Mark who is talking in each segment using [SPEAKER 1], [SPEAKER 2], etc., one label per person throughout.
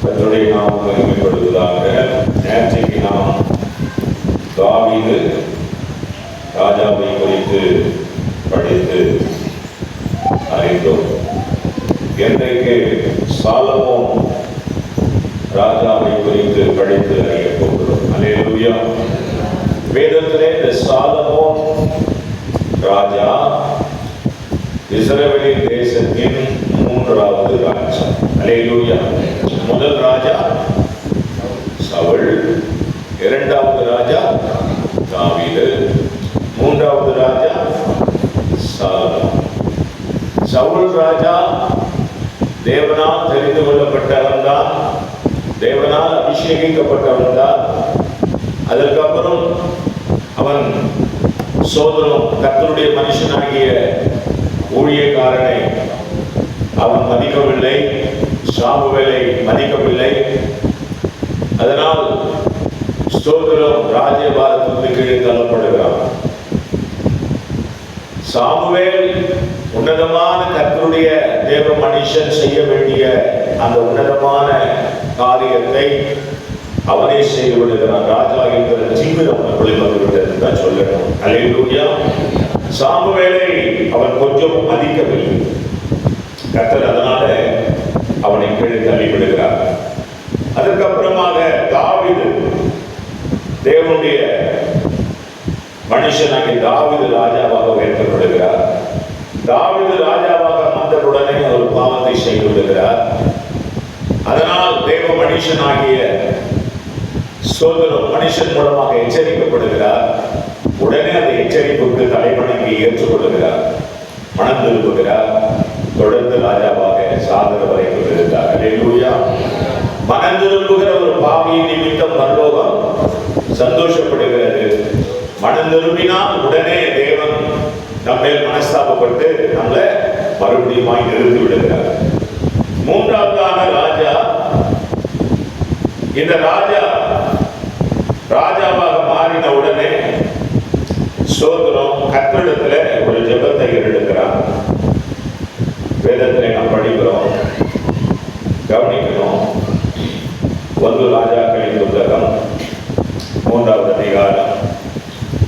[SPEAKER 1] கர்த்தருடைய நாமம் மகிமைப்படுவதாக. நேற்றைக்கு நாம் தாவீது ராஜாவை குறித்து படித்து அறிந்தோம். இன்றைக்கு சாலமோன் ராஜாவை குறித்து படித்து அறிய போகிறோம். அல்லேலூயா. வேதத்திலே இந்த சாலமோன் ராஜா இஸ்ரவேலின் தேசத்தின் மூன்றாவது ராஜா. அல்லேலூயா. முதல் ராஜா சவுல், இரண்டாவது ராஜா தாவீது, மூன்றாவது ராஜா சாலமோன். சவுல் ராஜா தேவனால் தெரிந்து கொள்ளப்பட்டவன் தான், தேவனால் அபிஷேகிக்கப்பட்டவன் தான். அதற்கப்புறம் அவன் சோதரம் கர்த்தருடைய மனுஷனாகிய ஊழியக்காரனை அவன் மதிக்கவில்லை, சாமுவேலை மதிக்கவில்லை. அதனால் சோதரம் ராஜ்யபாரத்திற்கு கீழே தள்ளப்படுகிறான். சாமுவேல் உன்னதமான கர்த்தருடைய தேவ மனுஷன் செய்ய வேண்டிய அந்த உன்னதமான காரியத்தை அவனே செய்து விடுகிறான். ராஜா என்கிற தீவிரம் வெளிவந்துவிட்டது தான் சொல்லணும். அல்லேலூயா. சாமுவேலை அவன் கொஞ்சம் மதிக்கவில்லை. கர்த்தர் அதனால அவனை கீழே தள்ளிவிடுகிறார். அதற்கப்புறமாக தாவீது, தேவனுடைய மனுஷனாகிய தாவீது ராஜாவாக உயர்த்தப்படுகிறார். தாவீது ராஜாவாக வந்தவுடனே ஒரு பாவத்தை செய்து விடுகிறார். அதனால் தேவ மனுஷனாகிய சோதரம் மனுஷன் மூலமாக எச்சரிக்கப்படுகிறார். உடனே அந்த எச்சரிப்புக்கு தலைவணங்கி ஏற்றுக்கொள்கிறார், மனம் திரும்புகிறார். தொடர்ந்து ராஜாவாக சாதன வரைக்கும் இருந்தார். அல்லேலூயா. மனம் திரும்புகிற ஒரு பாவியின் நிமித்தம் பரலோகம் சந்தோஷப்படுகிறது. மனம் திரும்பினால் உடனே தேவன் நம்மை மனஸ்தாபப்பட்டு நம்மளை மறுபடியும் நிறுத்தி விடுகிறார். மூன்றாவதான ராஜா, இந்த ராஜா ராஜாவாக மாறின உடனே சோதரம் கர்த்தரிடத்துல ஒரு ஜெபத்தை எடுக்கிறார். வேதத்திலே நாம் படிக்கிறோம், கவனிக்கணும். 1 ராஜாக்களின் புத்தகம் 3வது அதிகாரம்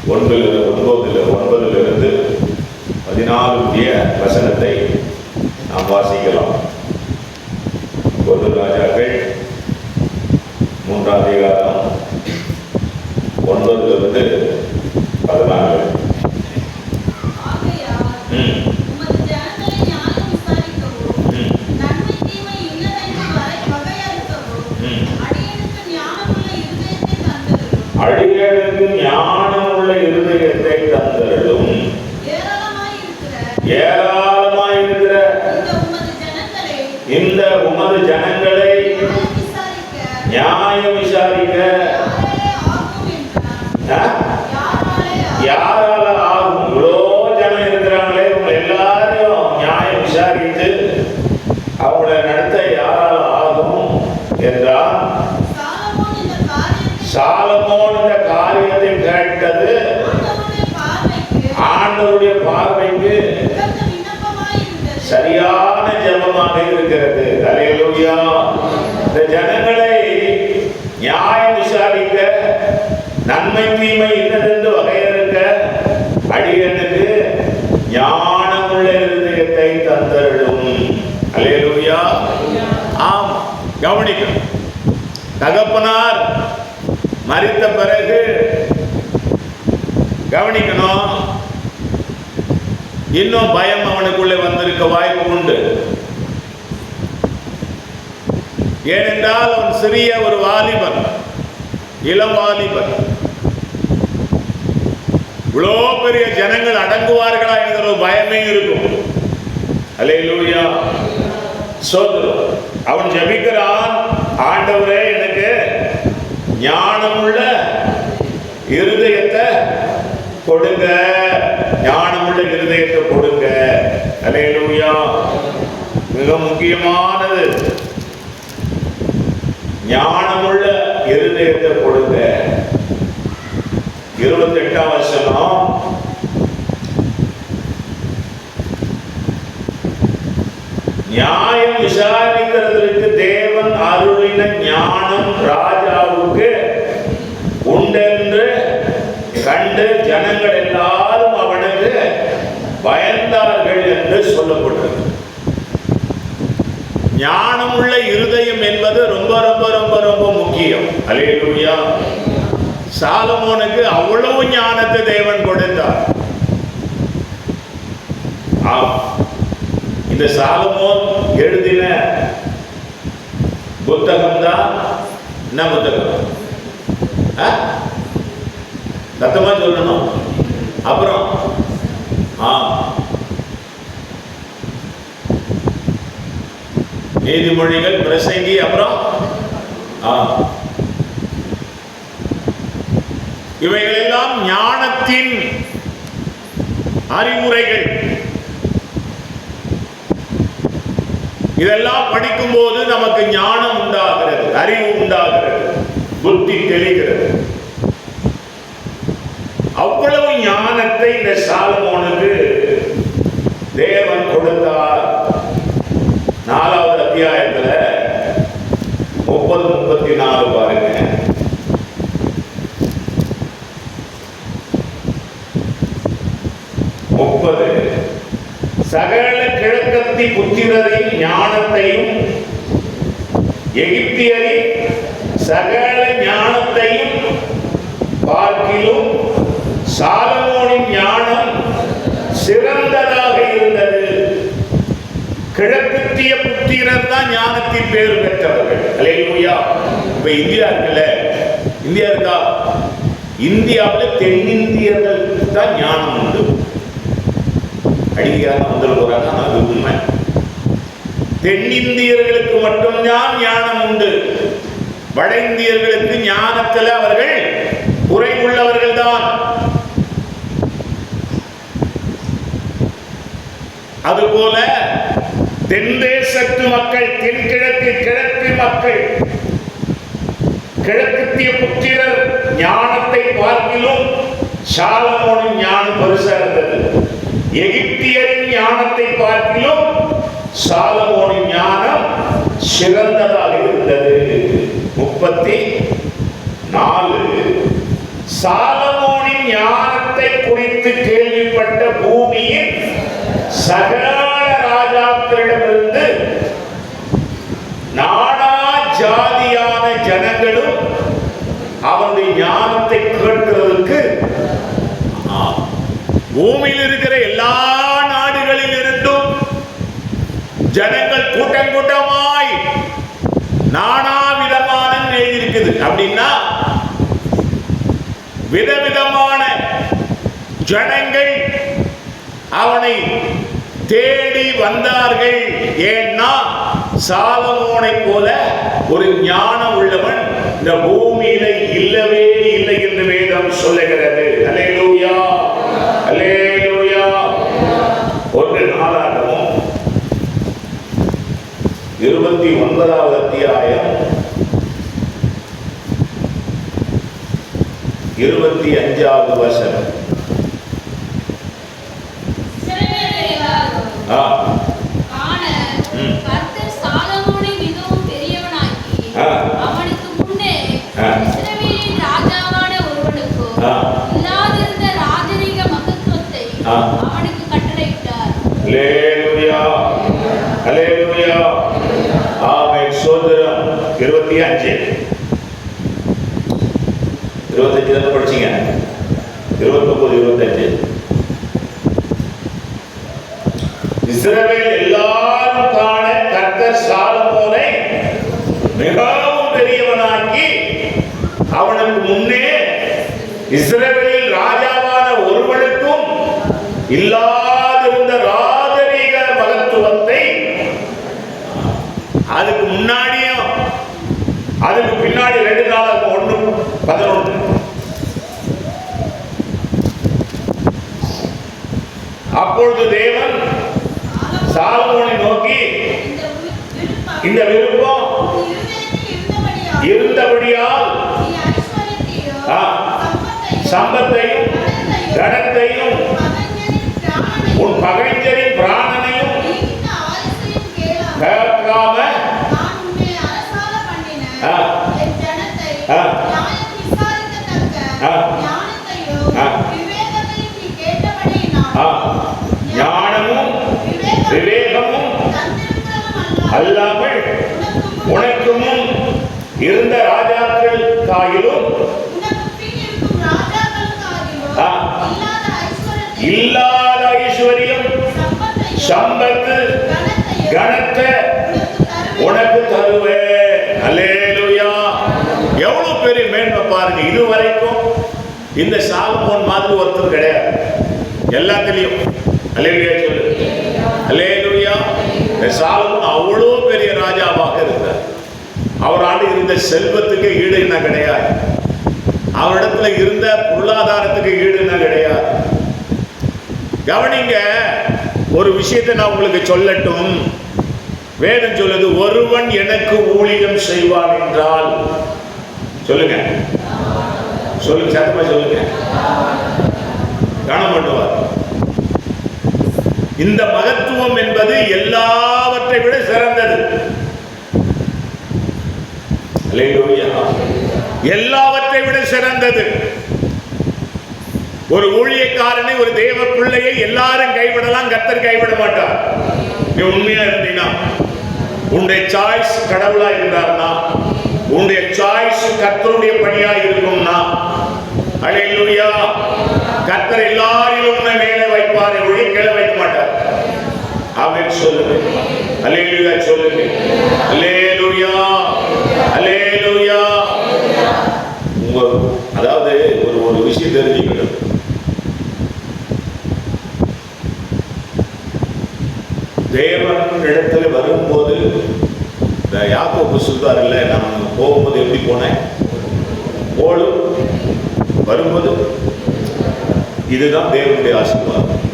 [SPEAKER 1] 9லிருந்து 14 வசனத்தை நாம் வாசிக்கலாம். 1 ராஜாக்கள் 3வது அதிகாரம் 9லிருந்து 14. அடியேனுக்கு ஞானமுள்ள இருதயத்தை தந்தருளும். ஏராளமாயிருக்கிற இந்த உமது ஜனங்களை நியாயம் விசாரிக்க யாரால ஆகும்? இவ்வளோ ஜனம் இருக்கிறாங்களே, இவங்க எல்லாரையும் நியாயம் விசாரித்து அவங்கள நடத்த யாரால ஆகும் என்றால், சாலமோன் இந்த காரியத்தை கேட்டது ஆண்டவருடைய பார்வைக்கு சரியான ஜெபமாக இருக்கிறது. அல்லேலூயா. இந்த ஜனங்களை நியாயம் விசாரிக்க, நன்மை தீமை இன்னதென்று வகையறுக்க அடியேனுக்கு ஞானமுள்ள இருதயத்தை தந்தருளும். அல்லேலூயா. ஆம், கவனிக்கணும். தகப்பனார் மரித்த பிறகு கவனிக்கணும், இன்னும் பயம் அவனுக்குள்ளே வந்திருக்க வாய்ப்பு உண்டு. ஏனென்றால் அவன் சிறிய ஒரு வாலிபன், இளம் வாலிபன். இவ்வளோ பெரிய ஜனங்கள் அடங்குவார்களா என்கிற ஒரு பயமே இருக்கும். அல்லேலூயா. சோதரம் அவன் ஜெபிக்கிறான், ஆண்டவரே எனக்கு ஞானமுள்ள இருதயத்தை கொடுங்க, ஞானமுள்ள இருதயத்தை கொடுங்க. அல்லேலூயா. மிக முக்கியமானது, ஞானமுள்ள இருதயத்தை கொடுங்க. 28ஆம் வசனம், நியாயம் விசாரிக்கிறதற்கு தேவன் அருளின ராஜாவுக்கு உண்டென்று கண்டு ஜனங்கள் எல்லாரும் அவனுக்கு பயந்தார்கள் என்று சொல்லப்பட்டது. ஞானமுள்ள இருதயம் என்பது ரொம்ப ரொம்ப ரொம்ப ரொம்ப முக்கியம். அல்லேலூயா. சாலமோனுக்கு அவ்வளவு ஞானத்தை தேவன் கொடுத்தார். இந்த சாலமோன் எழுதின புத்தகம் தான் என்ன புத்தகம்? சத்தமா சொல்லணும். அப்புறம் நீதிமொழிகள், பிரசங்கி, அப்புறம் இவைகளெல்லாம் ஞானத்தின் அறிவுரைகள். இதெல்லாம் படிக்கும் போது நமக்கு ஞானம் உண்டாகிறது, அறிவு உண்டாகிறது, புத்தி தெளிகிறது. அவ்வளவு ஞானத்தை இந்த சாலமோனுக்கு தேவன் கொடுத்தார். 4வது அத்தியாயத்துல 30-34 பாருங்க. 30 சகல கிழக்கத்தி புத்திரரின் ஞானத்தையும் எகிப்தியரின் சகல ஞானத்தையும் பார்க்கிலும் சாலமோனின் ஞானம் சிறந்ததாக இருந்தது. கிழக்கத்திய புத்திரர் தான் ஞானத்தின் பேர் பெற்றவர்கள். அல்லேலூயா. இப்ப இந்தியா இருக்குல்ல, இந்தியா இருக்கா? இந்தியாவில் தென்னிந்தியர்கள் தான் ஞானம் உண்டு. அடிக்காக வந்துட போறாங்க, அது உண்மை. தென்னிந்தியர்களுக்கு மட்டும்தான் ஞானம் உண்டு. வட இந்தியர்களுக்கு ஞானத்தில் அவர்கள் குறைவுள்ளவர்கள் தான். அதுபோல தென் தேசத்து மக்கள், தென்கிழக்கு கிழக்கு மக்கள், கிழக்கத்திய புத்திரர் ஞானத்தை பார்க்கிலும் சாலமோனின் ஞானம் பெருசா இருந்தது. எகிப்தியரின் ஞானத்தை பார்க்கிலும் சாலமோனின் ஞானம் சிறந்ததாக இருந்தது. 34 சாலமோனின் ஞானத்தை குறித்து கேள்விப்பட்ட பூமியின் சகல ராஜாக்களிடமிருந்து நானா ஜாதியான ஜனங்களும் அவனுடைய ஞானத்தை கேட்கிறதுக்கு பூமியில் இருக்கிற எல்லா நாடுகளில் இருந்தும் ஜனங்கள் கூட்டம் கூட்டமாய் நானா விதமான எழுதியிருக்குது. அப்படின்னா விதவிதமான ஜனங்கள் அவனை தேடி வந்தார்கள். ஏன்னா சாலமோனை போல ஒரு ஞானம் உள்ளவன் இந்த பூமியில இல்லவே இல்லை என்று வேதம் சொல்லுகிறது. அல்லேலூயா, அல்லேலூயா. 1 நாளாகமம் 29வது அத்தியாயம் 25வது வசனம்.
[SPEAKER 2] கர்த்தர் சாலமோனை மிகவும் பெரியவனாக்கி அவனுக்கு முன்னே இஸ்ரவேலின் ராஜாவான ஒருவனுக்கும் இல்லாதிருந்த ராஜரீக மகத்துவத்தை அவனுக்கு கட்டளையிட்டார்.
[SPEAKER 1] அல்லேலூயா, அல்லேலூயா. ஆமென். சோதரம் 25 தான படிச்சீங்க. 29 25 இஸ்ரவேல் எல்லாரும் காண கர்த்தர் சாலமோனை மிகவும் பெரியவனாக்கி அவனுக்கு முன்னே இஸ்ரவேலில் ராஜாவான ஒருவனுக்கும் இல்லாதிருந்த ராஜரீக மகத்துவத்தை, அதுக்கு முன்னாடியும் அதுக்கு பின்னாடி 2 நாளாக 1:11 அப்பொழுது தேவன் சாலமோனை நோக்கி, இந்த விருப்பம் இருந்தபடியால் சம்பத்தையும் கனத்தையும் உன் பகைஞரின் பிராணனையும் கேட்காம
[SPEAKER 2] நியாயம் விசாரிக்கத்தக்க ஞானத்தையும் விவேகத்தையும் நீ கேட்டபடியினால்
[SPEAKER 1] ஞானமும் விவேகமும் அல்லாமல் உனக்கு முன் இருந்த ராஜாக்களுக்காயிலும் இல்லாத ஐஸ்வர்யம் சம்பத்து கனத்தை உனக்கு தருவேன். அல்லேலூயா. எவ்வளவு பெரிய மேன்மை பாருங்க. இதுவரைக்கும் இந்த சாலமோன் மாதிரி ஒருத்தர் கிடையாது எல்லாத்திலையும். அல்லேலூயா சொல்லு. அல்லேலூயா. சாலமோன் அவ்வளோ பெரிய ராஜாவாக இருந்தார். அவரால் இருந்த செல்வத்துக்கு ஈடு என்ன கிடையாது. அவரிடத்துல இருந்த பொருளாதாரத்துக்கு ஈடு என்ன கிடையாது. கவனிங்க, ஒரு விஷயத்தை நான் உங்களுக்கு சொல்லட்டும். வேதம் சொல்லுது, ஒருவன் எனக்கு ஊழியம் செய்வான் என்றால், சொல்லுங்க சொல்லுங்க சத்தமா சொல்லுங்க, கனம் பண்ணுவார். இந்த மகத்துவம் என்பது எல்லாவற்றை விட சிறந்தது. எல்லாவற்றை விட சிறந்தது. ஒரு ஊழியக்காரனை, ஒரு தேவ பிள்ளையை எல்லாரும் கைவிடலாம், கர்த்தர் கைவிட மாட்டார். நீ உண்மையா இருந்தீங்கன்னா, உன்னுடைய சாய்ஸ் கடவுளா இருந்தார்னா, உன்னுடைய சாய்ஸ் கர்த்தருடைய பணியா இருக்கும்னா, அல்லேலூயா, கர்த்தர் எல்லாரிலும் உன்னை மேலே வைப்பார், ஒழிய கீழே வைக்க மாட்டார். ஆமென் சொல்லுங்க. அல்லேலூயா சொல்லுங்க. அல்லேலூயா அல்லேலூயா. அதாவது ஒரு விஷயம் தெரிஞ்சுக்கணும். தேவன் இடத்துல வரும்போது, யாக்கோபு சொல்றாரு இல்ல, நான் போகும்போது எப்படி போனேன், போலும் வரும்போது. இதுதான் தேவனுடைய ஆசீர்வாதம்.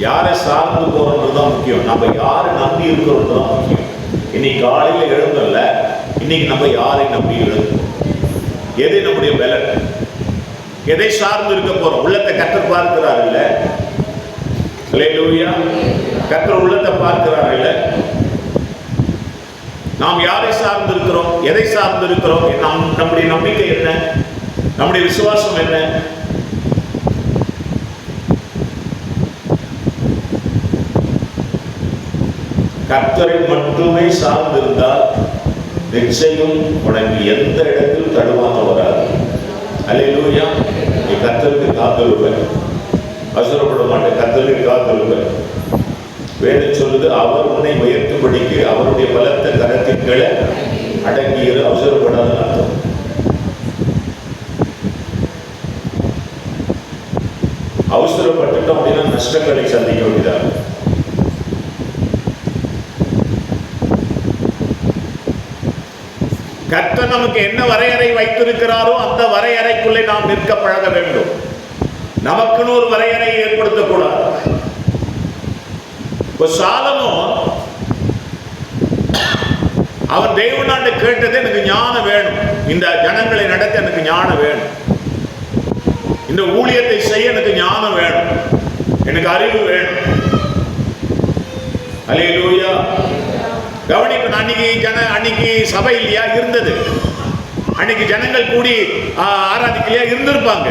[SPEAKER 1] யாரை சார்ந்து போறோம்ன்றது தான் முக்கியம். நம்ம யாரை நம்பி இருக்கிறோம் தான் முக்கியம். இன்னைக்கு காலையில் எழுந்தல்ல, இன்னைக்கு நம்ம யாரை நம்பி எழுந்தோம், எது நம்முடைய பலன், எதை சார்ந்து இருக்க போறோம். உள்ளத்தை கர்த்தர் பார்க்கிறார் இல்ல. அல்லேலூயா. கர்த்தர் உள்ளத்தை பார்க்கிறார் இல்ல. நாம் யாரை சார்ந்து இருக்கிறோம், எதை சார்ந்து இருக்கிறோம், நம்முடைய நம்பிக்கை என்ன, நம்முடைய விசுவாசம் என்ன. கர்த்தரை மட்டுமே சார்ந்திருந்தால் நிச்சயம் உனக்கு எந்த இடத்தில் தடுவாங்க வராது. அல்லேலூயா. நீ கர்த்தருக்கு காத்திருப்பேன், அவசரப்பட மாட்டேன், கர்த்தருக்கு காத்திருப்பேன். வேதம் சொல்லுது, அவர் உன்னை உயர்த்தும்படிக்கு அவருடைய பலத்த கரத்தின் கீழே அடங்கியிரு, அவசரப்படாத அர்த்தம். அவசரப்பட்டுட்டோம் அப்படின்னா நஷ்டங்களை சந்திக்க வேண்டியதாக. கர்த்தர் நமக்கு என்ன வரையறை வைத்திருக்கிறாரோ அந்த வரையறைக்குள்ளே நாம் நிற்க பழக வேண்டும். நமக்குன்னு ஒரு வரையறையை ஏற்படுத்தக்கூடாது. சாலமோன் அவன் தேவனாண்ட கேட்டது, எனக்கு ஞானம் வேணும், இந்த ஜனங்களை நடத்த எனக்கு ஞானம் வேணும், இந்த ஊழியத்தை செய்ய எனக்கு ஞானம் வேணும், எனக்கு அறிவு வேணும். அல்லேலூயா. கவனிக்கணும். அன்னைக்கு சபை இல்லையா இருந்தது, அன்னைக்கு ஜனங்கள் கூடி ஆராதிக்கலையா இருந்திருப்பாங்க.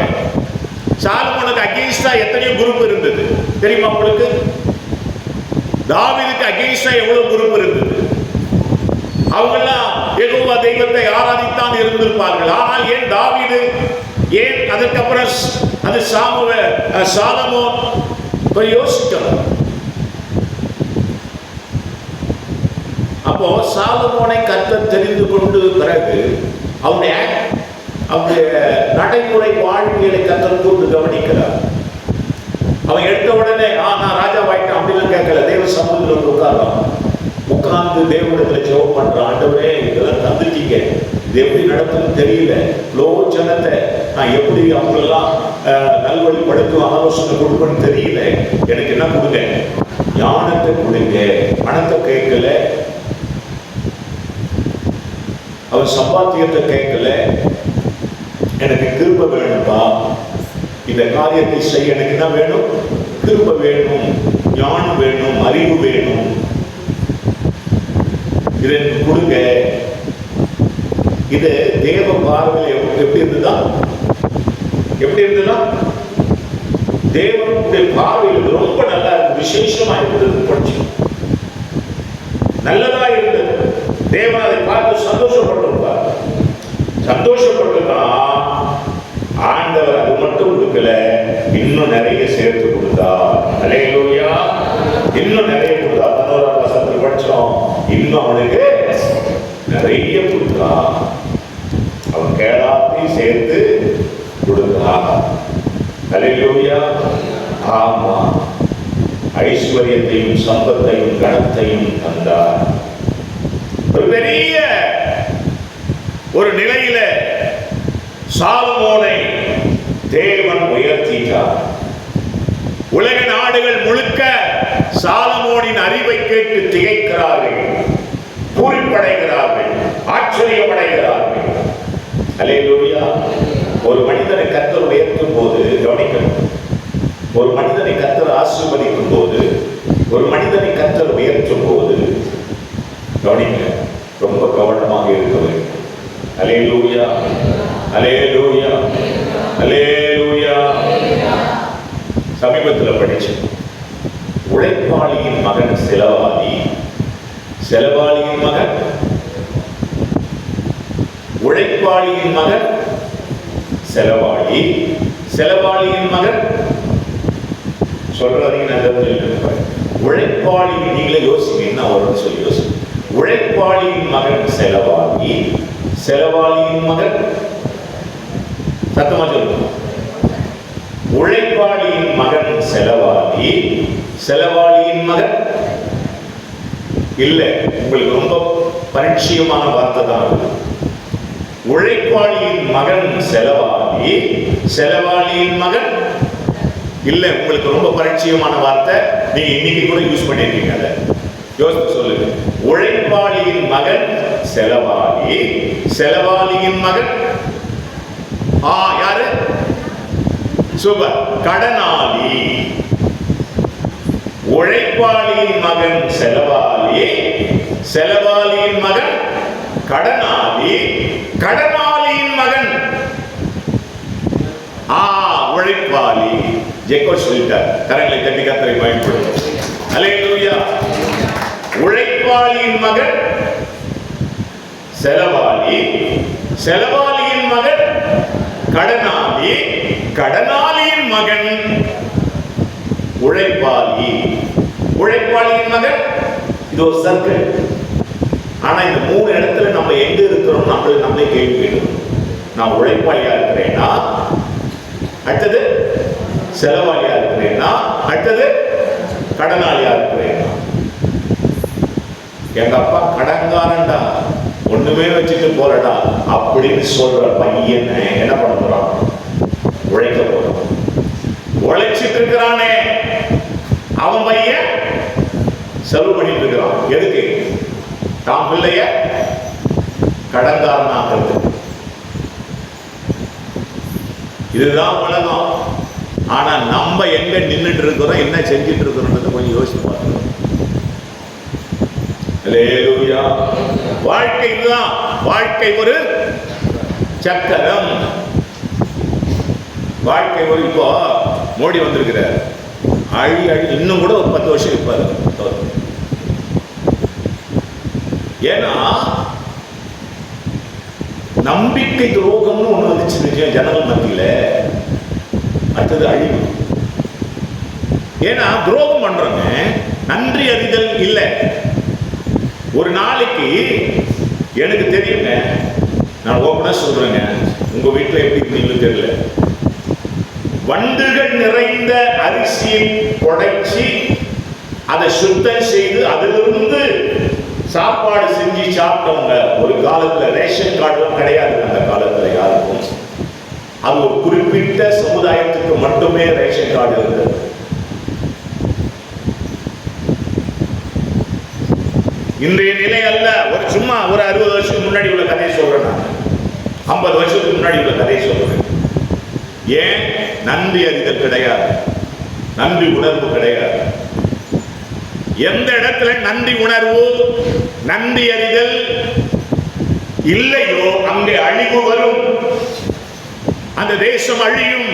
[SPEAKER 1] சாலமோனுக்கு அகெயின்ஸ்டா எத்தனையோ குரூப் இருந்தது தெரியுமா உங்களுக்கு? தாவீதுக்கு அகெயின்ஸ்டா எவ்வளவு குரூப் இருந்தது. அவங்கெல்லாம் யெகோவா தெய்வத்தை ஆராதித்தான் இருந்திருப்பார்கள். ஆனால் ஏன் தாவீது, ஏன் அதற்கப்புறம் அது சாலமோன் யோசிக்கணும். அப்போ சாலமோனை கர்த்தர் தெரிந்து கொண்டு பிறகு அவனுடைய நடைமுறை வாழ்வியலை கர்த்தர் கொண்டு கவனிக்கிறார். அவன் எடுத்த உடனே நான் ராஜா வாய்ட்டேன் அப்படிலாம் கேட்கல. தேவ சமூகத்தில் உட்கார்ந்து தேவனிடத்தில் ஜெபம் பண்றான். ஆண்டவரே, இதெல்லாம் தந்துட்டீங்க, இது எப்படி நடத்துன்னு தெரியல, லோ ஜனத்தை நான் எப்படி அவங்களெல்லாம் நல்வழிப்படுத்தும் ஆலோசனை கொடுப்பேன்னு தெரியல, எனக்கு என்ன கொடுங்க, ஞானத்தை கொடுங்க. பணத்தை கேட்கல, அவர் சம்பாத்தியத்தை கேட்கல, எனக்கு கிருபை வேணும்பா, இந்த காரியத்தை செய்ய எனக்கு என்ன வேணும், கிருபை வேணும், ஞானம் வேணும், அறிவு வேணும், இதை கொடுங்க. இது தேவ பார்வையில் எப்படி இருந்ததா? எப்படி இருந்ததா? தேவனுடைய பார்வையில் ரொம்ப நல்லா இருக்கு, விசேஷமா இருந்தது. படிச்சு நல்லதா இருந்தது. தேவன் அதை பார்த்து சந்தோஷப்பட்டிருப்பார். சந்தோஷப்பட்டிருக்கான். ஆண்டவர் அது மட்டும் கொடுக்கல, இன்னும் நிறைய சேர்த்து கொடுத்தார். அல்லேலூயா. இன்னும் நிறைய கொடுத்தார். 11ஆம் வசனத்தில் படிச்சோம். இன்னும் அவனுக்கு நிறைய கொடுத்தார். அவன் கேளாத்தையும் சேர்த்து கொடுத்தார். அல்லேலூயா. ஆமா, ஐஸ்வர்யத்தையும் சம்பத்தையும் கனத்தையும் தந்தார். ஒரு பெரிய ஒரு நிலையில சாலமோனை தேவன் உயர்த்திட்டார். உலக நாடுகள் முழுக்க சாலமோனின் அறிவை கேட்டு திகைக்கிறார்கள், பூரிப்படைகிறார்கள், ஆச்சரியமடைகிறார்கள். அல்லேலூயா. ஒரு மனிதனை கர்த்தர் உயர்த்தும் போது கவனிக்கணும். ஒரு மனிதனை கர்த்தர் ஆசீர்வதிக்கும் போது, ஒரு மனிதனை கர்த்தர் உயர்த்தும் போது கவனிக்க, ரொம்ப கவனமாக இருக்க வேண்டும். அல்லேலூயா, அல்லேலூயா, அல்லேலூயா. சமீபத்தில் படிச்சு, உழைப்பாளியின் மகன் செலவாளி, செலவாளியின் மகன், உழைப்பாளியின் மகன் செலவாளி, செலவாளியின் மகன் சொல்றீங்க. உழைப்பாளி, நீங்களே யோசிங்க என்ன வரும்னு சொல்லி யோசிங்க. உழைப்பாளியின் மகன் செலவாளி, செலவாளியின் மகன், சத்தமா சொல்லுங்க. உழைப்பாளியின் மகன் செலவாளி, செலவாளியின் மகன் இல்ல, உங்களுக்கு ரொம்ப பரிச்சயமான வார்த்தை தான். உழைப்பாளியின் மகன் செலவாளி, செலவாளியின் மகன் இல்ல, உங்களுக்கு ரொம்ப பரிச்சயமான வார்த்தை. நீங்க இன்னைக்கு கூட யூஸ் பண்ணிருக்கீங்க. அதை யோசித்து சொல்லுங்க. உழைப்பாளியின் மகன் செலவாளி, செலவாளியின் மகன் யாரு? சூப்பர், கடனாளி. உழைப்பாளியின் மகன் செலவாளி, செலவாளியின் மகன் கடனாளி, கடனாளியின் மகன் உழைப்பாளி. ஜெகோ சொல்லிட்டார். கரங்களை தட்டி கர்த்தரை பயன்படுத்தும். அல்லேலூயா. உழைப்பாளியின் மகன் செலவாளி, செலவாளியின் மகன் கடனாளி, கடனாளியின் மகன் உழைப்பாளி. உழைப்பாளியின் மகன் இது ஒரு சர்க்கிள். ஆனா இந்த 3 இடத்துல நம்ம எங்க இருக்கிறோம் நம்மளே கேள்வி கேட்கணும். நான் உழைப்பாளியா இருக்கிறேன்னா, அடுத்தது செலவாளியா இருக்கிறேன்னா, அடுத்தது கடனாளியா இருக்கிறேன்னா. எங்க அப்பா கடன்காரன்டா, ஒண்ணுமே வச்சுட்டு போறடா அப்படின்னு சொல்ற பையன் என்ன பண்ண போறான்? உழைக்க போறான். உழைச்சிட்டு இருக்கிறானே அவன் பையன் செலவு பண்ணிட்டு இருக்கிறான். எதுக்கு? தான் பிள்ளைய கடன்காரன் ஆகிறது. இதுதான் உலகம். ஆனா நம்ம எங்க நின்றுட்டு இருக்கிறோம், என்ன செஞ்சுட்டு இருக்கிறோம் கொஞ்சம் யோசிச்சு பார்க்கணும். அல்லேலூயா. வாழ்க்கை இதுதான். வாழ்க்கை ஒரு சக்கரம். வாழ்க்கை ஒரு, இப்போ மோடி வந்திருக்கிறார், அழி இன்னும் கூட ஒரு 10 வருஷம் இருப்பாரு. ஏன்னா நம்பிக்கை துரோகம்னு ஒண்ணு வந்துச்சு ஜனங்கள் மத்தியில. அடுத்தது அழிவு. ஏன்னா துரோகம் பண்றோங்க, நன்றி அறிதல் இல்லை. ஒரு நாளைக்கு எனக்கு தெரியுங்க, நான் ஓப்பனா சொல்றேங்க, உங்க வீட்டுல எப்படி இருந்தீங்கன்னு தெரியல, வண்டுகள் நிறைந்த அரிசியை உடைச்சி அதை சுத்தம் செய்து அதிலிருந்து சாப்பாடு செஞ்சு சாப்பிட்டவங்க ஒரு காலத்துல. ரேஷன் கார்டுலாம் கிடையாது அந்த காலத்துல யாருக்கும். அது ஒரு குறிப்பிட்ட சமுதாயத்துக்கு மட்டுமே ரேஷன் கார்டு இருந்தது. இன்றைய நிலை அல்ல. ஒரு சும்மா ஒரு 60 வருஷத்துக்கு முன்னாடி உள்ள கதையை சொல்றேன் நான். 50 வருஷத்துக்கு முன்னாடி உள்ள கதையை சொல்றேன். ஏன்? நன்றி அறிதல் கிடையாது, நன்றி உணர்வு கிடையாது. எந்த இடத்துல நன்றி உணர்வு, நன்றி அறிதல் இல்லையோ அங்கே அழிவு வரும். அந்த தேசம் அழியும்,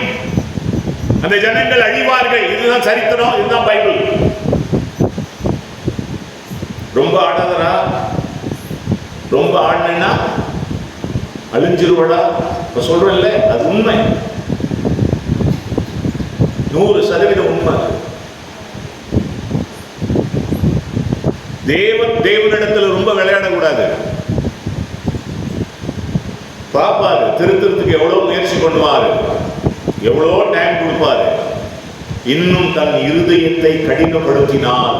[SPEAKER 1] அந்த ஜனங்கள் அழிவார்கள். இதுதான் சரித்திரம், இதுதான் பைபிள். ரொம்ப ஆடாதரா, ரொம்ப ஆடினா அழிஞ்சிருவடா இப்ப சொல்றேன்ல, அது உண்மை, 100% உண்மை. தேவனிடத்தில் ரொம்ப விளையாடக்கூடாது. பாப்பாரு, திருத்தத்துக்கு எவ்வளவு முயற்சி பண்ணுவாரு, எவ்வளோ டைம் கொடுப்பாரு. இன்னும் தன் இருதயத்தை கடினப்படுத்தினால்,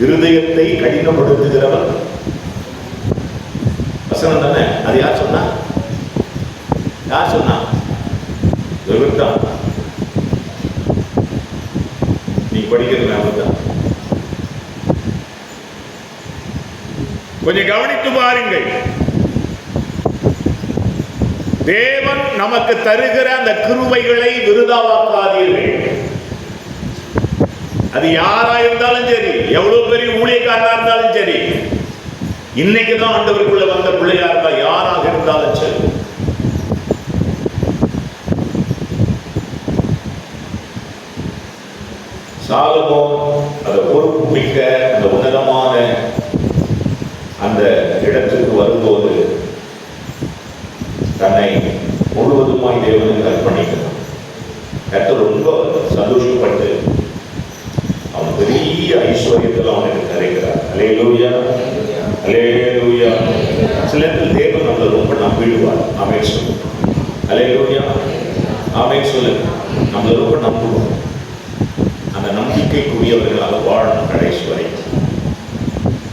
[SPEAKER 1] இருதயத்தை கடினப்படுத்துகிறவன் வசனம் தானே. அது யார் சொன்னா? யார் சொன்னா? இவர்தான். நீ படிக்கிறது அவர்தான். கொஞ்சம் கவனித்து பாருங்கள். தேவன் நமக்கு தருகிற அந்த கிருபைகளை விருதாவாக்காதீர்கள். அது யாரா இருந்தாலும் சரி, எவ்வளவு பெரிய ஊழியக்காரனா இருந்தாலும் சரி, இன்னைக்குதான் ஆண்டவருக்குள்ள வந்த பிள்ளையா இருந்தா யாராக இருந்தாலும் சரி, சாலமோன் அந்த பொறுப்பு மிக்க அந்த உன்னதமான அந்த இடத்துக்கு வரும்போது தன்னை முழுவதுமாய் தேவனுக்கு அர்ப்பணிக்கிறான். கர்த்தர் ரொம்ப சந்தோஷப்பட்டு அவன் பெரிய ஐஸ்வர்யத்தில் அவனுக்கு தருகிறார். அல்லேலூயா, அல்லேலூயா. சில நேரத்தில் தேவன் நம்மளை ரொம்ப நம்பிடுவார். ஆமென் சொல்லுங்க. அல்லேலூயா, ஆமென் சொல்லுங்க. நம்மளை ரொம்ப நம்புவோம். அந்த நம்பிக்கைக்குரியவர்களாக வாழணும் கடைசி வரை.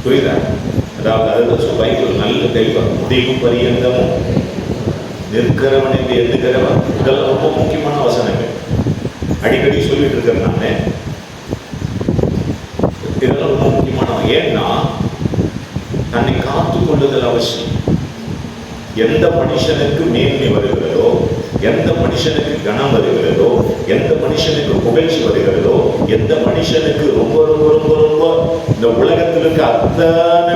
[SPEAKER 1] புரியுதா? அதாவது அதுதான் பைபிள் நல்ல தெய்வம். முடிவு பரியந்தமும் நிற்கிறவன் என்று எண்ணுகிறவன். இதெல்லாம் ரொம்ப முக்கியமான வசனங்கள். அடிக்கடி சொல்லிட்டு இருக்கிறேன் நானே. இதெல்லாம் ரொம்ப முக்கியமான. ஏன்னா தன்னை காத்துக் கொள்ளுதல் அவசியம். எந்த மனுஷனுக்கு மேன்மை வருகிறதோ, எந்த மனுஷனுக்கு கனம் வருகிறதோ, எந்த மனுஷனுக்கு புகழ்ச்சி வருகிறதோ, எந்த மனுஷனுக்கு ரொம்ப ரொம்ப ரொம்ப ரொம்ப இந்த உலகத்தில் இருக்க அத்தனை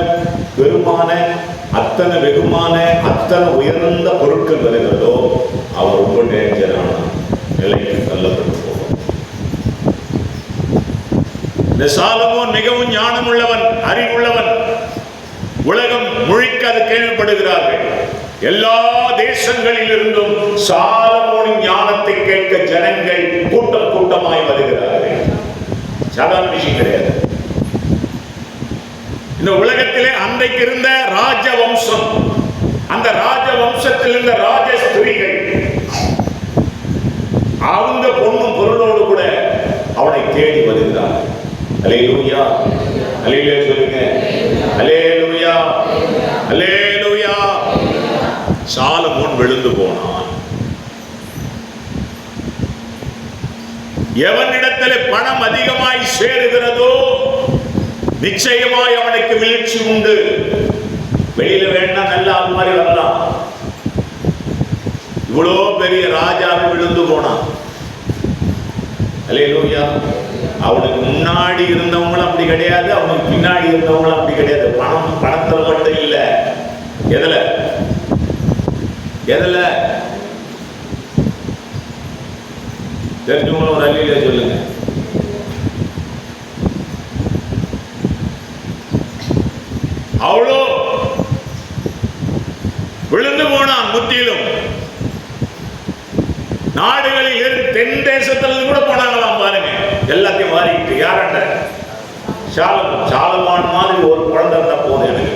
[SPEAKER 1] பெருமான, அத்தனை வெகுமான, அத்தனை உயர்ந்த பொருட்கள் வருகிறதோ, அவர் ரொம்ப டேஞ்சரான நிலைக்கு தள்ளப்பட்டு போவார். இந்த சாலமோன் மிகவும் ஞானம் உள்ளவன், அறிவுள்ளவன். உலகம் முழுக்க அது கேள்விப்படுகிறார்கள். எல்லா தேசங்களில் இருந்தும் சாலமோனின் ஞானத்தை கேட்க ஜனங்கள் கூட்டம் கூட்டமாய் வருகிறார்கள். சாதாரண விஷயம் கிடையாது. இந்த உலகத்திலே அன்றைக்கு இருந்த ராஜ வம்சம், அந்த ராஜ வம்சத்தில் இருந்த ராஜ ஸ்திரீகள், அவங்க பொண்ணும் பொருளோடு கூட அவனை தேடி வருகிறார். அல்லேலூயா, அல்லேலூயா சொல்லுங்க. அல்லேலூயா, அல்லேலூயா. சாலமோன் விழுந்து போனான். எவனிடத்தில் பணம் அதிகமாய் சேருகிறதோ நிச்சயமாய் அவனுக்கு வீழ்ச்சி உண்டு. வெளியில வேணா நல்லா அது மாதிரி வரலாம். இவ்வளோ பெரிய ராஜாவை விழுந்து போனான். அல்லேலூயா. அவனுக்கு முன்னாடி இருந்தவங்களும் அப்படி கிடையாது, அவனுக்கு பின்னாடி இருந்தவங்களும் அப்படி கிடையாது. பணத்துல மட்டும் இல்லை. எதுல எதுல தெரிஞ்சவங்களும் ஒரு அல்லையில சொல்லுங்க. அவ்வளோ விழுந்து போனான். முற்றிலும் நாடுகளில் தென் தேசத்துல கூட போனாங்களாம் பாருங்க. எல்லாத்தையும் மாறிக்கிட்டு யார்கிட்ட? சாலமோன் மாதிரி ஒரு குழந்தை இருந்தா போதும் எனக்கு.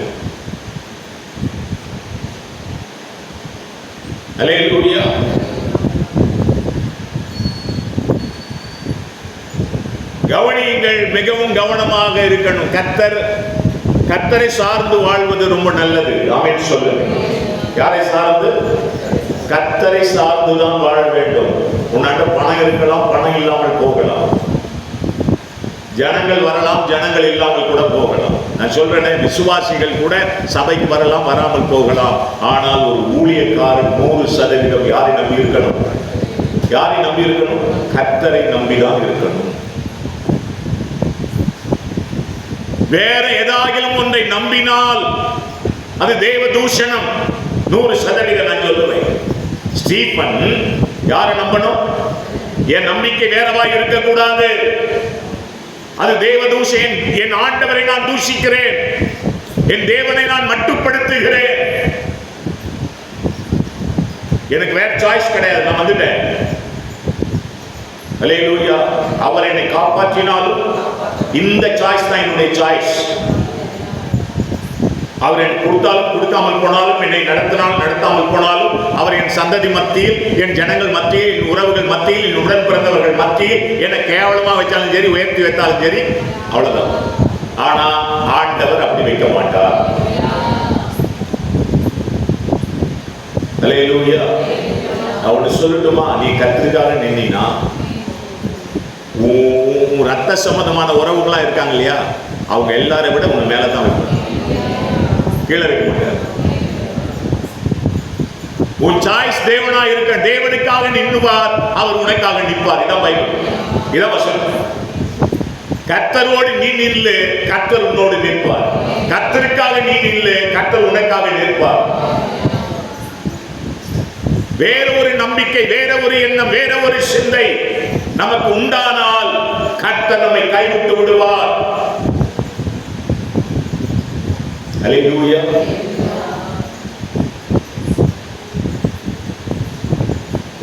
[SPEAKER 1] அல்லேலூயா. கவனியுங்கள், மிகவும் கவனமாக இருக்கணும். கர்த்தரை சார்ந்து வாழ்வது ரொம்ப நல்லது. ஆமென் சொல்லுங்க. யாரை சார்ந்து? கர்த்தரை சார்ந்துதான் வாழ வேண்டும். உன்னாட்ட பணம் இருக்கலாம், பணம் இல்லாமல் போகலாம். ஜனங்கள் வரலாம், ஜனங்கள் இல்லாமல் கூட போகலாம். நான் சொல்றேன், விசுவாசிகள் கூட சபைக்கு வரலாம், வராமல் போகலாம். ஆனால் ஒரு ஊழியக்காரன் 100% யாரை நம்பி இருக்கணும்? யாரை நம்பி இருக்கணும்? கர்த்தரை நம்பிதான் இருக்கணும். வேற ஏதாகிலும் ஒன்றை நம்பினால் அது தேவ தூஷணம். 100% நான் சொல்லுவேன். ஸ்டீபன் யாரை நம்பணும்? என் நம்பிக்கை வேறவாய் இருக்கக்கூடாது. அது தேவ தூஷன். என் ஆண்டவரை நான் தூஷிக்கிறேன், என் தேவனை நான் மட்டுப்படுத்துகிறேன். எனக்கு வேற சாய்ஸ் கிடையாது. நான் வந்துட்டேன். அல்லேலூயா. அவர் என்னை காப்பாற்றினாலும் இந்த சாய்ஸ் தான் என்னுடைய சாய்ஸ். அவர் எனக்கு கொடுத்தாலும் கொடுக்காமல் போனாலும், என்னை நடத்தினாலும் நடத்தாமல் போனாலும், அவர் என் சந்ததி மத்தியில், என் ஜனங்கள் மத்தியில், என் உறவுகள் மத்தியில், என் உடன் பிறந்தவர்கள் மத்தியில் என்னை கேவலமா வச்சாலும் சரி, உயர்த்தி வைத்தாலும் சரி, அவ்வளவுதான். ஆனா ஆண்டவர் அப்படி வைக்க மாட்டார். அல்லேலூயா. நான் ஒன்று சொல்லட்டுமா? நீ கர்த்தருக்காக நின்னா, ரத்த சம்பந்தமான உறவுகளா இருக்காங்க இல்லையா, அவங்க எல்லாரை விட உன் மேலதான் வைப்பாங்க, கீழே வைக்க மாட்டார். உன் சாய்ஸ் தேவனா இருக்க. தேவனுக்காக நின்னுவார், அவர் உனக்காக நிற்பார். இதான் பைபிள், இதான் வசனம். கர்த்தரோடு நீ நில்லு, கர்த்தர் உன்னோடு நிற்பார். கர்த்தருக்காக நீ நில்லு, கர்த்தர் உனக்காக நிற்பார். வேற ஒரு நம்பிக்கை, வேற ஒரு எண்ணம், வேற ஒரு சிந்தை நமக்கு உண்டானால் கர்த்தர் நம்மை கைவிட்டு விடுவார். அல்லேலூயா.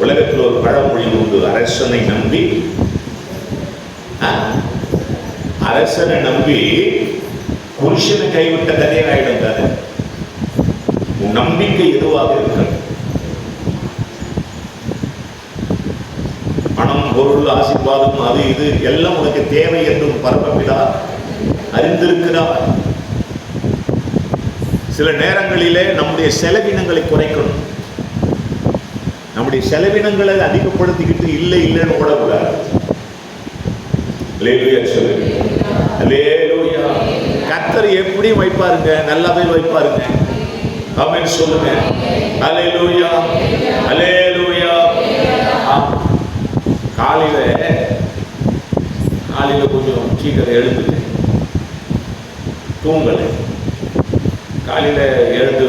[SPEAKER 1] உலகத்தில் ஒரு பழமொழி உண்டு, அரசனை நம்பி புருஷனை கைவிட்ட கதையை ஆயிடும் தானே. உன் நம்பிக்கை எதுவாக இருக்கிறது? பணம், பொருள், ஆசீர்வாதம், அது இது எல்லாம் உனக்கு தேவை என்றும் பரமபிதா அறிந்திருக்கிறார். சில நேரங்களிலே நம்முடைய செலவினங்களை குறைக்கணும். நம்முடைய செலவினங்களை அதிகப்படுத்திக்கிட்டு இல்லை இல்லைன்னு ஓடக்கூடாது. அல்லேலூயா சொல்லுங்க. அல்லேலூயா. கர்த்தர் எப்படி வைப்பாருங்க? நல்லாவே வைப்பாருங்க. ஆமென் சொல்லுங்க. அல்லேலூயா. அல்லேலூயா. காலையில கொஞ்சம் சீக்கிரம் எழுந்து தூங்கலை. காலையில் எழுந்து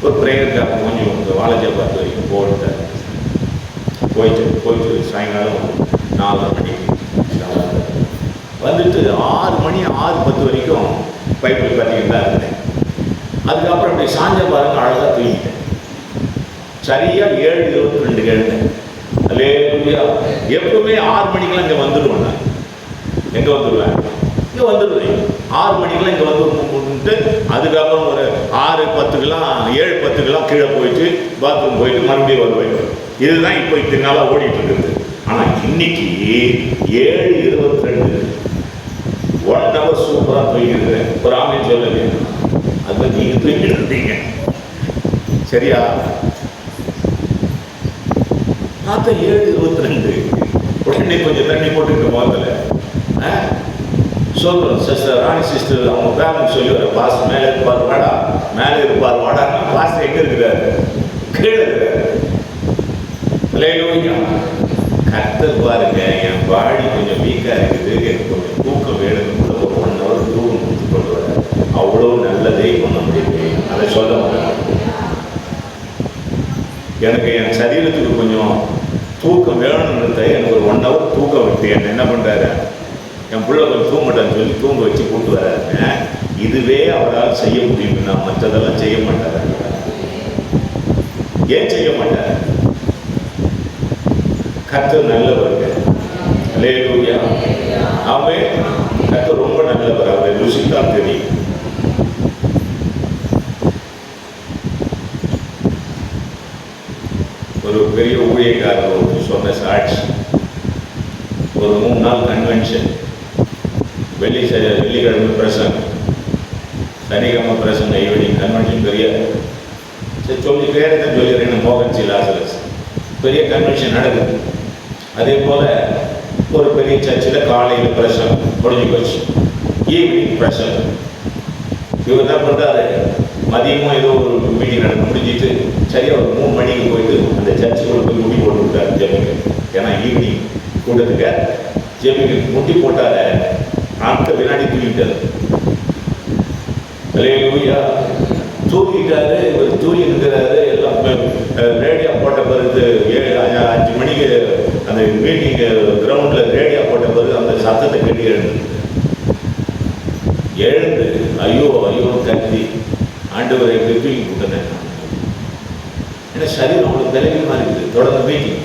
[SPEAKER 1] ஒரு பிரேயருக்காக கொஞ்சம் இந்த வாழைஜபாத் வரைக்கும் போயிட்டு சாயங்காலம் 4 மணிக்கு வந்துட்டு 6 மணி 6:10 வரைக்கும் பைபிள் கட்டிக்கிட்டு தான் இருந்தேன். அதுக்கப்புறம் அப்படி சாஞ்ச பாருங்க, அழகாக தூங்கிட்டேன். சரியாக 7:22 எழுந்தேன். அல்லேலூயா. எப்பவுமே 6 மணிக்கெல்லாம் இங்கே வந்துடுவேன். நான் எங்கே வந்துடுவேன்? இங்கே வந்துடுவேன். 6 மணிக்கெல்லாம் இங்கே வந்து அதுக்கப்புறம் ஒரு 6:10 7:10 கீழே போயிட்டு பாத்ரூம் போயிட்டு மறுபடியும் வருவேன். இதுதான் இப்போ இத்தனை நாளாக ஓடிட்டு இருக்குது. ஆனால் இன்னைக்கு 7:22 1 hour சூப்பராக தூங்கிருக்கிறேன். ஒரு ஆமைன்னு சொல்லுங்க. அது நீங்கள் தூங்கிட்டு இருந்தீங்க சரியா? பார்த்தா 7:22 உடனே கொஞ்சம் தண்ணி போட்டுக்கிட்டு முதல்ல சொல்கிறோம். சிஸ்டர் ராணி சிஸ்டர் அவங்க பேரண்ட் சொல்லி வர, பாஸ் மேலே இருப்பார் வாடா, மேலே இருப்பார் வாடா. பாஸ் எங்கே இருக்கிறாரு? கீழே இருக்கிறாரு. அல்லேலூயா. கர்த்தர் பாருங்க, என் பாடி கொஞ்சம் வீக்காக இருக்குது, எனக்கு கொஞ்சம் தூக்கம் வேணும்னு கூட ஒரு 1 hour தூக்கம் கொடுத்து கொண்டு வர. அவ்வளோ நல்லதே பண்ண முடியுது. அதை சொல்ல முடியும். எனக்கு என் சரீரத்துக்கு கொஞ்சம் தூக்கம் வேணும்னு எனக்கு ஒரு 1 hour தூக்கம் விட்டு என்ன பண்ணுறாரு, என் பிள்ளை கொஞ்சம் தூங்கட்டான்னு சொல்லி தூங்க வச்சு கூட்டு வராருங்க. இதுவே அவரால் செய்ய முடியும்னா மற்றதெல்லாம் செய்ய மாட்டாரு. ஏன் செய்ய மாட்டார்? கர்த்தர் நல்லவருங்க. அல்லேலூயா. ஆமென். கர்த்தர் ரொம்ப நல்லவர். அவரை ருசித்தான் தெரியும். ஒரு பெரிய ஊழியக்காரர் சொன்ன சாட்சி, ஒரு 3 நாள் கன்வென்ஷன், வெள்ளிக்கிழமை பிரசங்கம், சனிக்கிழமை பிரசங்கம், ஈவினிங் கன்வென்ஷன். பெரிய சொல்லி பேரை தான் சொல்லிடுறேன், மோகன் சி லாசரஸ். பெரிய கன்வென்ஷன் நடக்குது. அதே போல் ஒரு பெரிய சர்ச்சில் காலையில் பிரசங்கம் முடிஞ்சு போச்சு, ஈவினிங் பிரசங்கம். இவர் என்ன பண்ணுறாரு, மதியமும் ஏதோ ஒரு மீட்டிங் நடந்து முடிஞ்சிட்டு சரியாக ஒரு 3 மணிக்கு போயிட்டு அந்த சர்ச்சுக்குள்ள போய் முடி போட்டு விட்டார் ஜெபிக்க. ஏன்னா ஈவினிங் கூட்டத்துக்கு ஜெபிக்க முட்டி போட்டார அடுத்த வினாடி தூக்கிட்டார். அல்லேலூயா. தூக்கிட்டாரு, இவர் தூங்கி இருக்கிறாரு. எல்லாம் ரேடியோ போட்ட பிறகு 5 மணிக்கு அந்த மீட்டிங் கிரவுண்டில் ரேடியோ போட்ட பிறகு அந்த சத்தத்தை கட்டி எழுந்து ஐயோ ஐயோன்னு கத்தி ஆண்டவரை எப்படி தூக்கி போட்டேன். ஏன்னா சரீரம் அவங்களுக்கு விலகிமா இருக்குது. தொடர்ந்து மீட்டிங்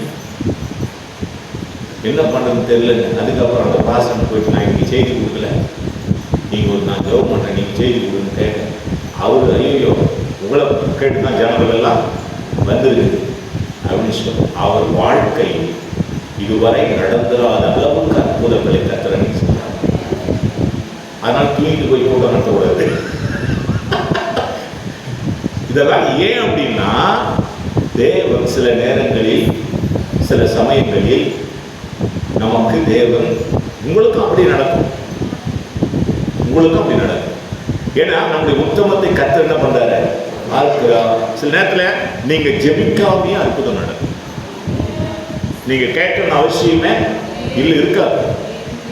[SPEAKER 1] என்ன பண்ணுறதுன்னு தெரியலங்க. அதுக்கப்புறம் அந்த பாசனை போயிட்டு நான் இன்னைக்கு செய்தி கொடுக்கல, நீங்கள் நான் ஜெபம் பண்ணுறேன், நீங்கள் செய்தி கொடுன்னு கேட்டேன். அவர் ஐயோ உங்களை கேட்டு தான் ஜனங்கள் எல்லாம் வந்துருக்குது அப்படின்னு சொல்லி அவர் வாழ்க்கை இதுவரை நடந்துடாத அளவுக்கு அற்புதங்களை கத்துறேன்னு சொன்னார். அதனால் தூங்கிட்டு போய் கூட நடத்தக்கூடாது. இதெல்லாம் ஏன் அப்படின்னா, தேவன் சில நேரங்களில் சில சமயங்களில் நமக்கு தேவன் உங்களுக்கும் அப்படி நடக்கும், உங்களுக்கும் அப்படி நடக்கும். ஏன்னா நம்முடைய உத்தமத்தை கர்த்தர் என்ன பண்றாரு பார்க்கிறார். சில நேரத்தில் நீங்க ஜெபிக்காமையே அற்புதம் நடக்கும். நீங்க கேட்கணும்னு அவசியமே இல்லை இருக்காது,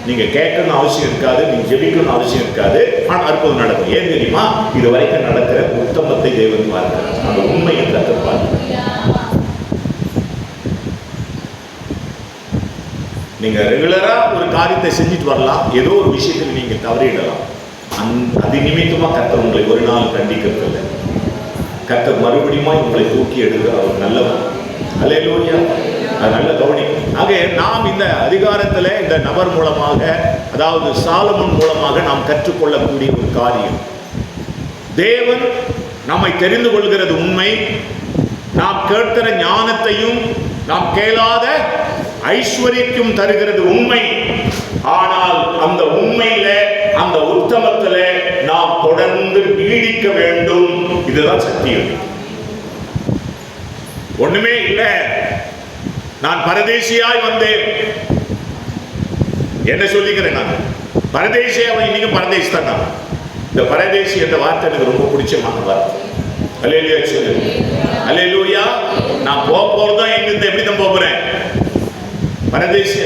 [SPEAKER 1] நீங்க கேட்கணும்னு அவசியம் இருக்காது, நீங்க ஜெபிக்கணும்னு அவசியம் இருக்காது, ஆனால் அற்புதம் நடக்கும். ஏன் தெரியுமா? இது வரைக்கும் நடக்கிற உத்தமத்தை தேவன் பார்க்கிறார், அந்த உண்மையை கர்த்தர் பார்க்கிறார். நீங்க ரெகுலரா ஒரு காரியத்தை செஞ்சுட்டு வரலாம், ஏதோ ஒரு விஷயத்தில் நீங்க தவறிடலாம். அது நிமித்தமா கர்த்தர் உங்களை ஒரு நாள் கண்டிக்கிறது இல்லை. கர்த்தர் மறுபடியும் உங்களை தூக்கி எடுக்கிற அவர் நல்லவர். அல்லேலூயா. அது நல்ல கவனிக்கும். ஆக நாம் இந்த அதிகாரத்தில் இந்த நபர் மூலமாக, அதாவது சாலமோன் மூலமாக நாம் கற்றுக்கொள்ளக்கூடிய ஒரு காரியம், தேவன் நம்மை தெரிந்து கொள்கிறது உண்மை, நாம் கேட்கிற ஞானத்தையும் நாம் கேளாத ஐஸ்வர்யத்தையும் தருகிறது உண்மை. ஆனால் அந்த உண்மையில, அந்த உத்தமத்தில நாம் தொடர்ந்து நீடிக்க வேண்டும். இதுதான் சத்தியம். ஒண்ணுமே இல்லை, நான் பரதேசியாய் வந்தேன் என்ன சொல்லிக்கிறேன். நான் பரதேசியாவை, இன்னைக்கு பரதேசி தான். நான் இந்த பரதேசி என்ற வார்த்தை எனக்கு ரொம்ப பிடிச்சமான வார்த்தை. அல்லேலூயா சொல்லு. அல்லேலூயா. நான் போறதும் எங்கிருந்து எப்படி தான் போறேன்? பரதேசி.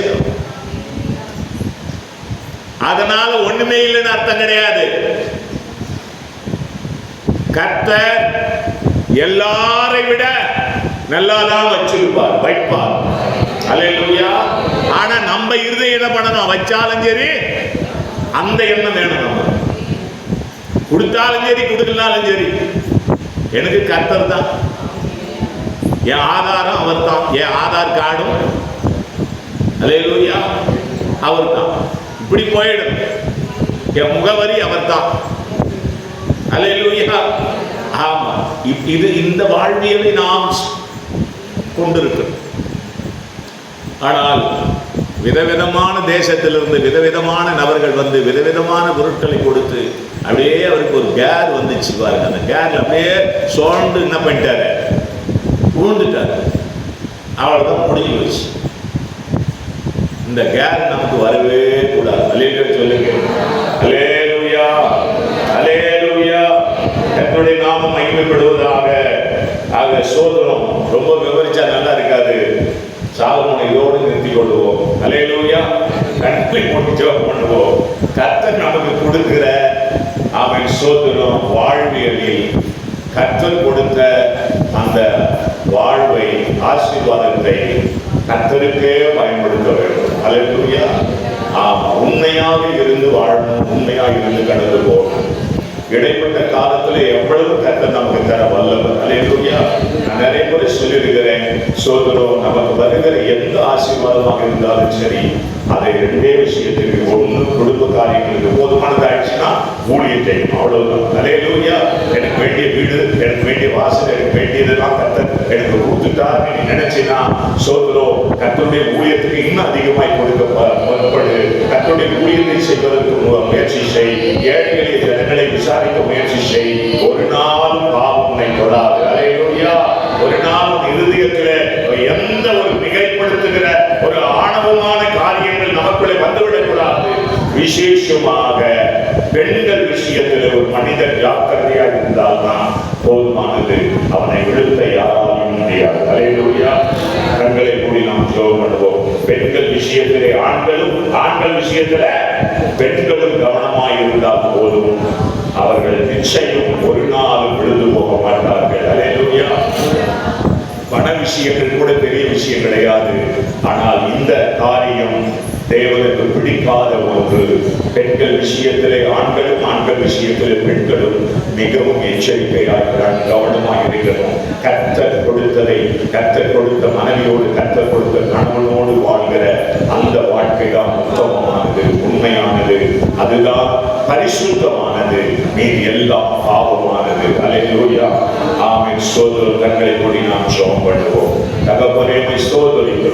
[SPEAKER 1] அதனால ஒண்ணுமே இல்லைன்னு அர்த்தம் கிடையாது. கர்த்தர் எல்லாரை விட நல்லாதான் வச்சிருப்பார், வைப்பார். அல்லேலூயா. ஆனா நம்ம இருதயம் என்ன பண்ணணும்? வச்சாலும் சரி அந்த எண்ணம் வேணும். நம்ம கொடுத்தாலும் சரி கொடுக்கலாலும் சரி எனக்கு கர்த்தர் தான், என் ஆதாரம் அவர் தான், என் ஆதார் கார்டும் அல்லேலூயா அவர் தான். இப்படி போயிடும். என் முகவரி அவர் தான். அல்லேலூயா. ஆமா, இது இந்த வாழ்வியலை நாம் கொண்டிருக்கிறோம். ஆனால் விதவிதமான தேசத்திலிருந்து விதவிதமான நபர்கள் வந்து விதவிதமான பொருட்களை கொடுத்து அப்படியே அவருக்கு ஒரு கேர் வந்துச்சு பாருங்க. அந்த கேர்ல அப்படியே சோழ்ந்து என்ன பண்ணிட்டாரு? ஊழ்ந்துட்டாரு. அவ்வளவுதான், முடிஞ்சு வச்சு. இந்த கேர் நமக்கு வரவே கூடாது. அல்லேலூயா சொல்லுங்க. அல்லேலூயா. அல்லேலூயா. கர்த்தருடைய நாமம் மகிமைப்படுவதாக. ஆக சோதனம் ரொம்ப விவரிச்சா நல்லா இருக்காது. சாலமோனை இதோடு நிறுத்திக் கொள்வோம். அல்லேலூயா. கண்களை போட்டு ஜெபம் பண்ணுவோம். கர்த்தர் நமக்கு கொடுக்கிற அவன் சோதனம் வாழ்வியலில் கர்த்தர் கொடுத்த அந்த வாழ்வை, ஆசீர்வாதத்தை கர்த்தருக்கே பயன்படுத்த வேண்டும். அல்லேலூயா. ஆமா, உண்மையாக இருந்து வாழணும், உண்மையாக இருந்து கடந்து போகணும். இடைப்பட்ட காலத்துல எவ்வளவு கர்த்தர் நமக்கு தர வல்லவர். அல்லேலூயா. நான் நிறைய முறை சொல்லியிருக்கிறேன், சோதரம் நமக்கு வருகிற எந்த ஆசீர்வாதமாக இருந்தாலும் சரி, அதை ரெண்டே விஷயத்துக்கு, ஒன்று குடும்ப காரியங்களுக்கு போதுமானதாயிடுச்சுன்னா ஊழியத்தை, அவ்வளவுதான். அல்லேலூயா. எனக்கு வேண்டிய வீடு, எனக்கு வேண்டிய வாசல், எனக்கு வேண்டியதெல்லாம் கர்த்தர் எனக்கு கொடுத்துட்டார் நீ நினைச்சினா சோதரம் கர்த்தருடைய ஊழியத்துக்கு இன்னும் அதிகமாய் கொடுக்கப்படு. கர்த்தருடைய ஊழியத்தை செய்வதற்கு முயற்சி செய். ஏழைகளை, ஜனங்களை விசாரிக்க முயற்சி செய். ஒரு நாள் பாவம் உன்னை தொடாது. அல்லேலூயா. ஒரு நாள் இருதயத்தில் எந்த ஒரு மிகைப்படுத்துகிற ஒரு ஆணவமான காரியங்கள் நமக்குள்ளே வந்துவிடக் கூடாது. விசேஷமாக பெண்கள் விஷயத்தில் ஒரு மனிதன் ஜாக்கிரதையாக இருந்தால்தான் போதுமானது. அவனை விழுத்த யாராலும் முடியாது. அல்லேலூயா. கண்களை மூடி நாம் ஜெபம் பண்ணுவோம். பெண்கள் விஷயத்திலே ஆண்களும், ஆண்கள் விஷயத்திலே பெண்களும் கவனமாய் இருந்தால் போதும், அவர்கள் நிச்சயம் ஒரு நாள் விழுந்து போக மாட்டார்கள். அல்லேலூயா. பண விஷயங்கள் கூட பெரிய விஷயம் கிடையாது. ஆனால் இந்த காரியம் தேவனுக்கு பிடிக்காத ஒன்று. பெண்கள் விஷயத்திலே ஆண்களும், ஆண்கள் விஷயத்திலே பெண்களும் மிகவும் எச்சரிக்கையாக கவனமாக இருக்கணும். கர்த்தர் கொடுத்ததை, கர்த்தர் கொடுத்த மனைவியோடு, கர்த்தர் கொடுத்த கணவனோடு வாழ்கிற அந்த வாழ்க்கை தான் உத்தமமானது, உண்மையானது, அதுதான் பரிசுத்தமானது. மீது எல்லாம் பாவமானது. அல்லேலூயா. ஆமென். ஸ்தோத்திரம். கண்களை மூடி நாம் ஜெபம் பண்ணுவோம். தகப்பனே, உம்மை ஸ்தோத்திரிக்கிறோம்.